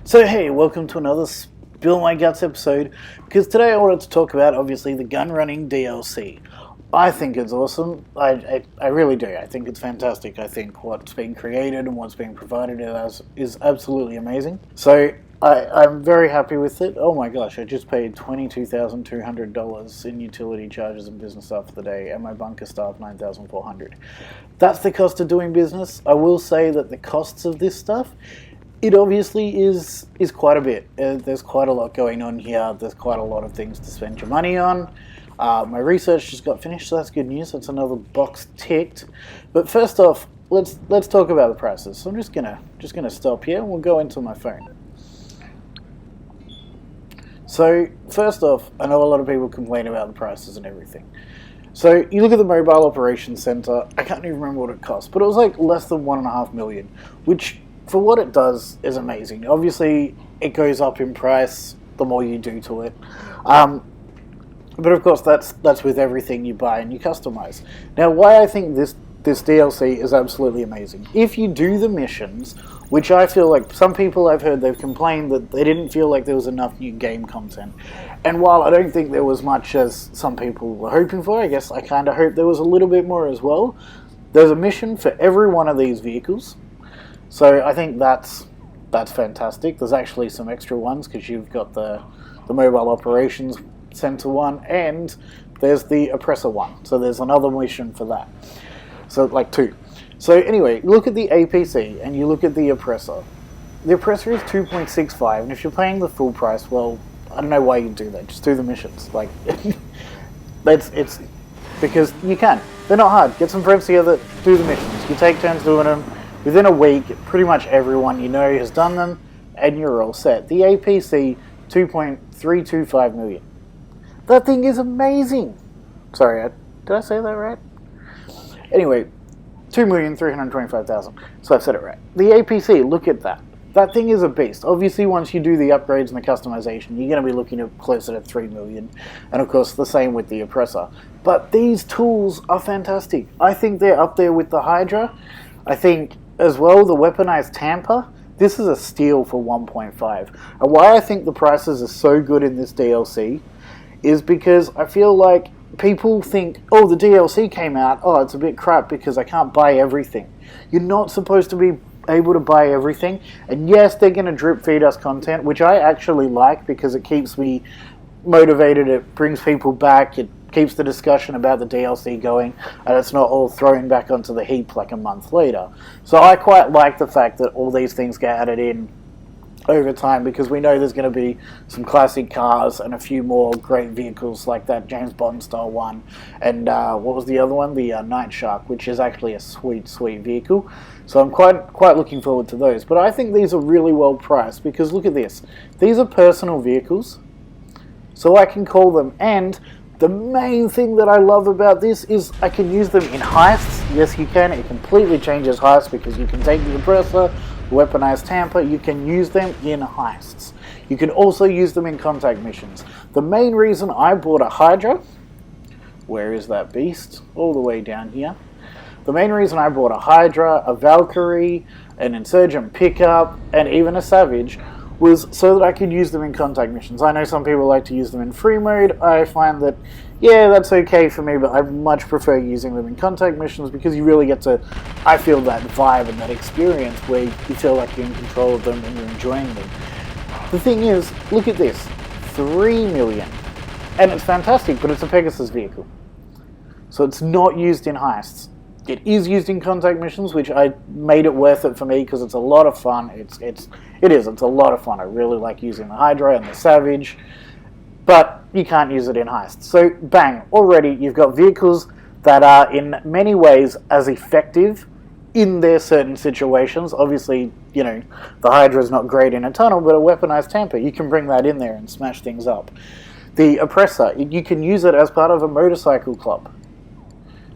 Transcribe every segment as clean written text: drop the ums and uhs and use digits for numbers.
So hey, welcome to another Spill My Guts episode, because today I wanted to talk about, obviously, the Gunrunning DLC. I think it's awesome. I really do. I think it's fantastic. I think what's being created and what's being provided is absolutely amazing. So I'm very happy with it. Oh my gosh, I just paid $22,200 in utility charges and business stuff for the day, and my bunker staff $9,400. That's the cost of doing business. I will say that the costs of this stuff, it obviously is quite a bit. There's quite a lot going on here. There's quite a lot of things to spend your money on. My research just got finished, so that's good news. That's another box ticked. But first off, let's talk about the prices. So I'm just gonna stop here and we'll go into my phone. So first off, I know a lot of people complain about the prices and everything. So you look at the Mobile Operations Center. I can't even remember what it cost, but it was like less than $1.5 million, which for what it does is amazing. Obviously, it goes up in price the more you do to it. But of course, that's with everything you buy and you customize. Now, why I think this DLC is absolutely amazing. If you do the missions, which I feel like some people I've heard, they've complained that they didn't feel like there was enough new game content. And while I don't think there was much as some people were hoping for, I guess I kind of hope there was a little bit more as well. There's a mission for every one of these vehicles. So I think that's fantastic. There's actually some extra ones because you've got the Mobile Operations Center one and there's the Oppressor one. So there's another mission for that. So like two. So anyway, look at the APC and you look at the Oppressor. The Oppressor is 2.65, and if you're paying the full price, well, I don't know why you do that. Just do the missions. Like, it's because you can. They're not hard. Get some friends together, do the missions. You take turns doing them. Within a week, pretty much everyone you know has done them, and you're all set. The APC, 2.325 million. That thing is amazing. Sorry, did I say that right? Anyway, 2,325,000. So I've said it right. The APC, look at that. That thing is a beast. Obviously, once you do the upgrades and the customization, you're going to be looking at closer to 3 million. And of course, the same with the Oppressor. But these tools are fantastic. I think they're up there with the Hydra. I think, as well, the Weaponized Tamper. This is a steal for 1.5. And why I think the prices are so good in this DLC is because I feel like people think, oh, the DLC came out, oh, it's a bit crap because I can't buy everything. You're not supposed to be able to buy everything. And yes, they're going to drip feed us content, which I actually like because it keeps me motivated, it brings people back, it keeps the discussion about the DLC going, and it's not all thrown back onto the heap like a month later. So I quite like the fact that all these things get added in over time, because we know there's going to be some classic cars and a few more great vehicles like that James Bond style one, and what was the other one? The Night Shark, which is actually a sweet vehicle. So I'm quite looking forward to those. But I think these are really well priced, because look at this. These are personal vehicles, so I can call them, and the main thing that I love about this is I can use them in heists. Yes, you can. It completely changes heists because you can take the Oppressor, Weaponized Tamper, you can use them in heists. You can also use them in contact missions. The main reason I bought a Hydra, where is that beast? All the way down here. The main reason I bought a Hydra, a Valkyrie, an Insurgent pickup, and even a Savage was so that I could use them in contact missions. I know some people like to use them in free mode. I find that, yeah, that's okay for me, but I much prefer using them in contact missions because you really get to, I feel that vibe and that experience where you feel like you're in control of them and you're enjoying them. The thing is, look at this, 3 million. And it's fantastic, but it's a Pegasus vehicle. So it's not used in heists. It is used in contact missions, which I made it worth it for me because it's a lot of fun. It's a lot of fun. I really like using the Hydra and the Savage, but you can't use it in heists. So bang, already you've got vehicles that are in many ways as effective in their certain situations. Obviously, you know, the Hydra is not great in a tunnel, but a Weaponized Tamper, you can bring that in there and smash things up. The Oppressor, you can use it as part of a motorcycle club.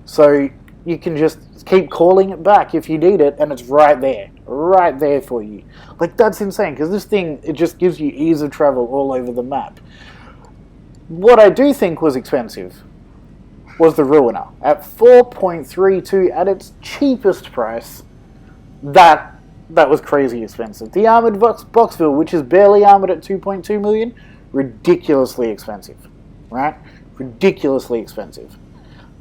So you can just keep calling it back if you need it, and it's right there for you. Like, that's insane, because this thing, it just gives you ease of travel all over the map. What I do think was expensive was the Ruiner. At 4.32 at its cheapest price, that that was crazy expensive. The armored Boxville, which is barely armored at 2.2 million, ridiculously expensive, right? Ridiculously expensive.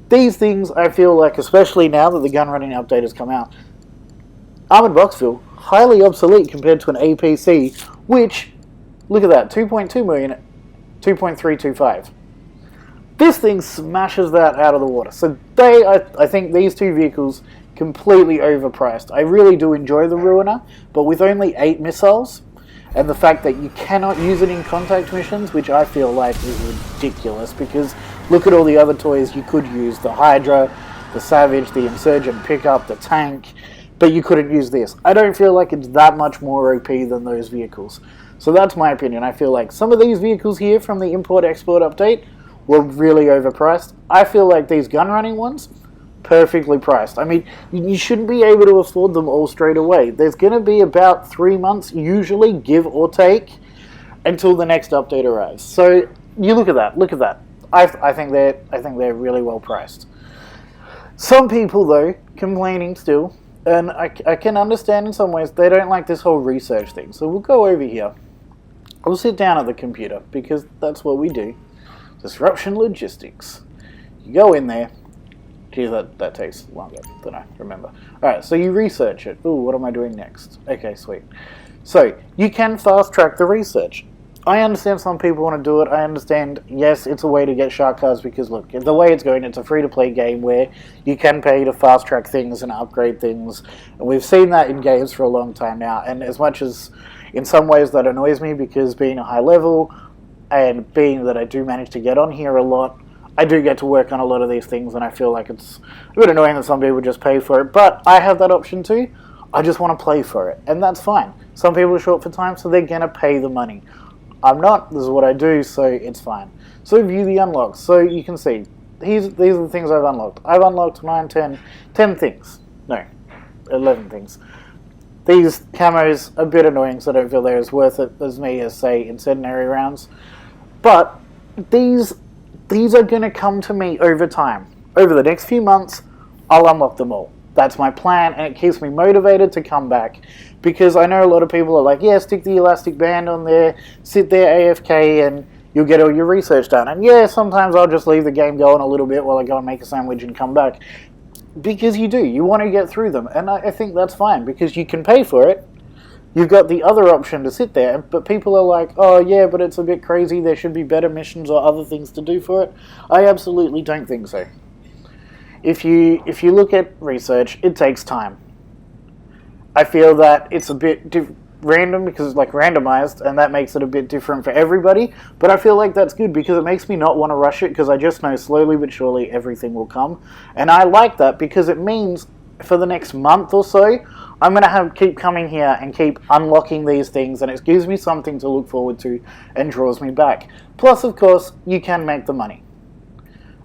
These things, I feel like, especially now that the Gunrunning update has come out, armored Boxville, highly obsolete compared to an APC, which, look at that, 2.2 million, 2.325. This thing smashes that out of the water. So I think these two vehicles completely overpriced. I really do enjoy the Ruiner, but with only 8 missiles, and the fact that you cannot use it in contact missions, which I feel like is ridiculous, because look at all the other toys you could use. The Hydra, the Savage, the Insurgent Pickup, the Tank, but you couldn't use this. I don't feel like it's that much more OP than those vehicles. So that's my opinion. I feel like some of these vehicles here from the Import-Export update were really overpriced. I feel like these Gunrunning ones, perfectly priced. I mean, you shouldn't be able to afford them all straight away. There's going to be about 3 months, usually, give or take, until the next update arrives. So you look at that. Look at that. I think they're really well priced. Some people, though, complaining still, and I can understand in some ways, they don't like this whole research thing. So we'll go over here. We'll sit down at the computer, because that's what we do. Disruption logistics. You go in there. Geez, that takes longer than I remember. Alright, so you research it. Ooh, what am I doing next? Okay, sweet. So, you can fast track the research. I understand some people want to do it. I understand, yes, it's a way to get shark cards because, look, the way it's going, it's a free-to-play game where you can pay to fast track things and upgrade things. And we've seen that in games for a long time now. And as much as, in some ways, that annoys me because being a high level and being that I do manage to get on here a lot, I do get to work on a lot of these things, and I feel like it's a bit annoying that some people just pay for it, but I have that option too. I just want to play for it, and that's fine. Some people are short for time, so they're going to pay the money. I'm not. This is what I do, so it's fine. So view the unlocks. So you can see, these are the things I've unlocked. I've unlocked 9, 10 things. No, 11 things. These camos are a bit annoying, so I don't feel they're as worth it as me as, say, incendiary rounds. But these are going to come to me over time. Over the next few months, I'll unlock them all. That's my plan, and it keeps me motivated to come back. Because I know a lot of people are like, yeah, stick the elastic band on there, sit there AFK, and you'll get all your research done. And yeah, sometimes I'll just leave the game going a little bit while I go and make a sandwich and come back. Because you do. You want to get through them. And I think that's fine, because you can pay for it. You've got the other option to sit there, but people are like, oh yeah, but it's a bit crazy, there should be better missions or other things to do for it. I absolutely don't think so. If you look at research, it takes time. I feel that it's a bit random because it's like randomized, and that makes it a bit different for everybody, but I feel like that's good because it makes me not want to rush it, because I just know slowly but surely everything will come. And I like that because it means for the next month or so, I'm going to keep coming here and keep unlocking these things, and it gives me something to look forward to and draws me back. Plus, of course, you can make the money.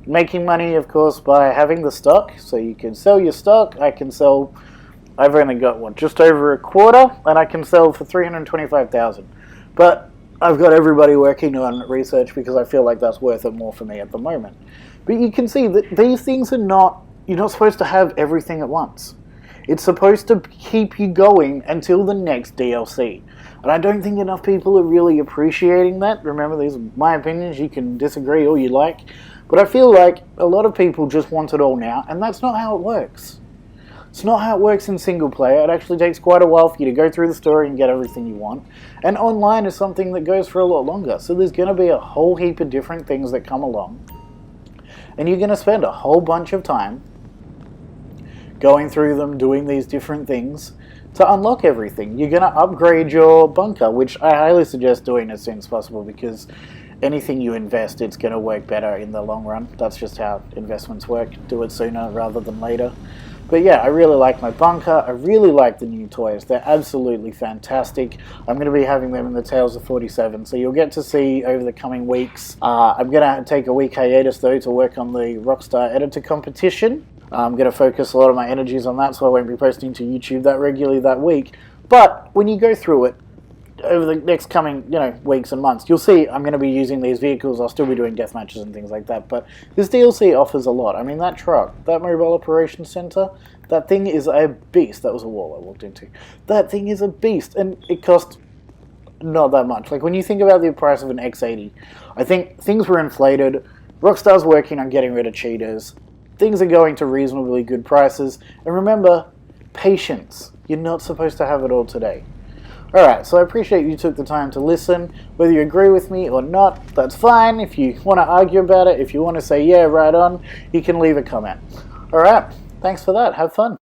Making money, of course, by having the stock, so you can sell your stock. I've only got, just over a quarter, and I can sell for 325,000. But I've got everybody working on research because I feel like that's worth it more for me at the moment. But you can see that these things you're not supposed to have everything at once. It's supposed to keep you going until the next DLC. And I don't think enough people are really appreciating that. Remember, these are my opinions. You can disagree all you like. But I feel like a lot of people just want it all now, and that's not how it works. It's not how it works in single player. It actually takes quite a while for you to go through the story and get everything you want. And online is something that goes for a lot longer. So there's going to be a whole heap of different things that come along. And you're going to spend a whole bunch of time going through them, doing these different things to unlock everything. You're going to upgrade your bunker, which I highly suggest doing as soon as possible, because anything you invest, it's going to work better in the long run. That's just how investments work. Do it sooner rather than later. But yeah, I really like my bunker. I really like the new toys. They're absolutely fantastic. I'm going to be having them in the Tales of 47, so you'll get to see over the coming weeks. I'm going to take a week hiatus, though, to work on the Rockstar Editor competition. I'm going to focus a lot of my energies on that, so I won't be posting to YouTube that regularly that week. But when you go through it, over the next coming, weeks and months, you'll see I'm going to be using these vehicles. I'll still be doing death matches and things like that, but this DLC offers a lot. I mean, that truck, that Mobile Operations Center, That thing is a beast. That was a wall I walked into. That thing is a beast, and it cost not that much. Like, when you think about the price of an X80, I think things were inflated. Rockstar's working on getting rid of cheaters. Things are going to reasonably good prices. And remember, patience. You're not supposed to have it all today. Alright, so I appreciate you took the time to listen. Whether you agree with me or not, that's fine. If you want to argue about it, if you want to say, yeah, right on, you can leave a comment. Alright, thanks for that. Have fun.